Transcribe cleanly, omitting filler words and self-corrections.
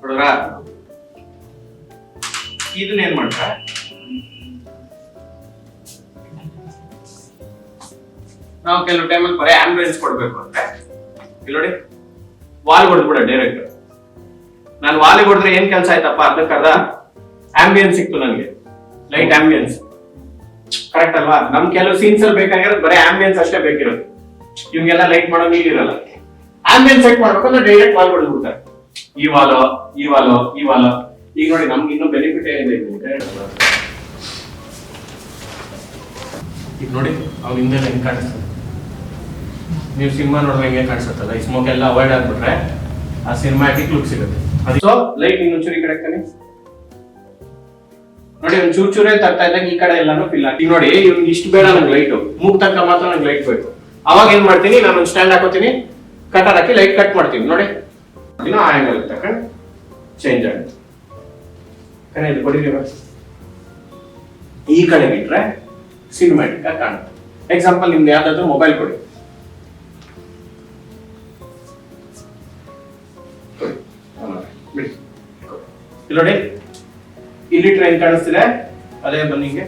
ನೋಡ್ರ ಇದನ್ನ ಏನ್ ಮಾಡ್ರ ನಾವು ಕೆಲವು ಟೈಮಲ್ಲಿ ಬರೀ ಆಂಬುಲೆನ್ಸ್ ಕೊಡ್ಬೇಕು ಅಂದ್ರೆ ಇಲ್ಲಿ ನೋಡಿ ವಾಲ್ ಹೊಡೆದ್ಬಿಡ ಡೈರೆಕ್ಟ್. ನಾನು ವಾಲಿಗೆ ಹೊಡೆದ್ರೆ ಏನ್ ಕೆಲಸ ಆಯ್ತಪ್ಪ ಅದಕ್ಕರ್ಧ ಆಂಬಿಯನ್ಸ್ ಸಿಕ್ತು ನನಗೆ, ಲೈಟ್ ಆಂಬಿಯನ್ಸ್. ಕರೆಕ್ಟ್ ಅಲ್ವಾ? ನಮ್ ಕೆಲವು ಸೀನ್ಸ್ ಅಲ್ಲಿ ಬೇಕಾಗಿರೋದು ಬರೀ ಆಂಬಿಯನ್ಸ್ ಅಷ್ಟೇ ಬೇಕಿರೋದು. ಇವ್ಗೆಲ್ಲ ಲೈಟ್ ಮಾಡೋ ನೀಲ್ ಇರಲ್ಲ. ಆಂಬಿಯನ್ಸ್ ಸೆಟ್ ಮಾಡ್ಬೇಕಂದ್ರೆ ಡೈರೆಕ್ಟ್ ವಾಲ್ ಹೊಡೆದ್ಬಿಡ್ತಾರೆ. ಈ ವಾಲು ಈ ವಾಲು ಈ ವಾಲು. ಈಗ ನೋಡಿ ನಮ್ಗೆ ಇನ್ನೂ ಬೆನಿಫಿಟ್ ಏನಿದೆ ಈಗ ನೋಡಿ ಅವ್ನ ಹಿಂದೆ ಹೆಂಗ್ ಕಾಣಿಸ್ತದೆ. ನೀವು ಸಿನಿಮಾ ನೋಡುವಾಗ ಹೆಂಗೆ ಕಾಣಿಸುತ್ತಲ್ಲ, ಈ ಸ್ಮೋಕ್ ಎಲ್ಲ ಅವಾಯ್ಡ್ ಆಗ್ಬಿಟ್ರೆ ಆ ಸಿನಿಮಾಟಿಕ್ ಲುಕ್ ಸಿಗುತ್ತೆ. ಸೊ ಲೈಟ್ ಇನ್ನೊಂಚೂರು ಈ ಕಡೆ ಹಾಕ್ತಾನೆ ನೋಡಿ, ಒಂದ್ ಚೂರೇ ತರ್ತಾ ಇದ್ದಾಗ ಈ ಕಡೆ ಎಲ್ಲಾನು ಫಿಲ್ ಆಗಿ. ಈಗ ನೋಡಿ ಇವ್ನಿಗೆ ಇಷ್ಟು ಬೇಡ ನಂಗೆ ಲೈಟ್, ಮೂಗ್ ತನಕ ಮಾತ್ರ ನಂಗೆ ಲೈಟ್ ಬೇಕು. ಅವಾಗ ಏನ್ ಮಾಡ್ತೀನಿ, ನಾನು ಒಂದು ಸ್ಟ್ಯಾಂಡ್ ಹಾಕೋತೀನಿ, ಕಟರ್ ಹಾಕಿ ಲೈಟ್ ಕಟ್ ಮಾಡ್ತೀನಿ. ನೋಡಿ ಆ ಆಂಗಲ್ ತಕೊಂಡು ಚೇಂಜ್ ಆಗುತ್ತೆ. ಇದು ಕೊಡಿರಿ ಈ ಕಡೆ ಬಿಟ್ರೆ ಸಿನಿಮ್ಯಾಟಿಕ್ ಆಗಿ ಕಾಣುತ್ತೆ. ಎಕ್ಸಾಂಪಲ್ ನಿಮ್ದು ಯಾವ್ದಾದ್ರು ಮೊಬೈಲ್ ಕೊಡಿ, ಬಿಡಿ ಇಲ್ಲಿ ನೋಡಿ, ಇಲ್ಲಿ ಟ್ರೈನ್ ಕಾಣಿಸ್ತಿದೆ, ಅದೇ ಬನ್ನಿಗೆ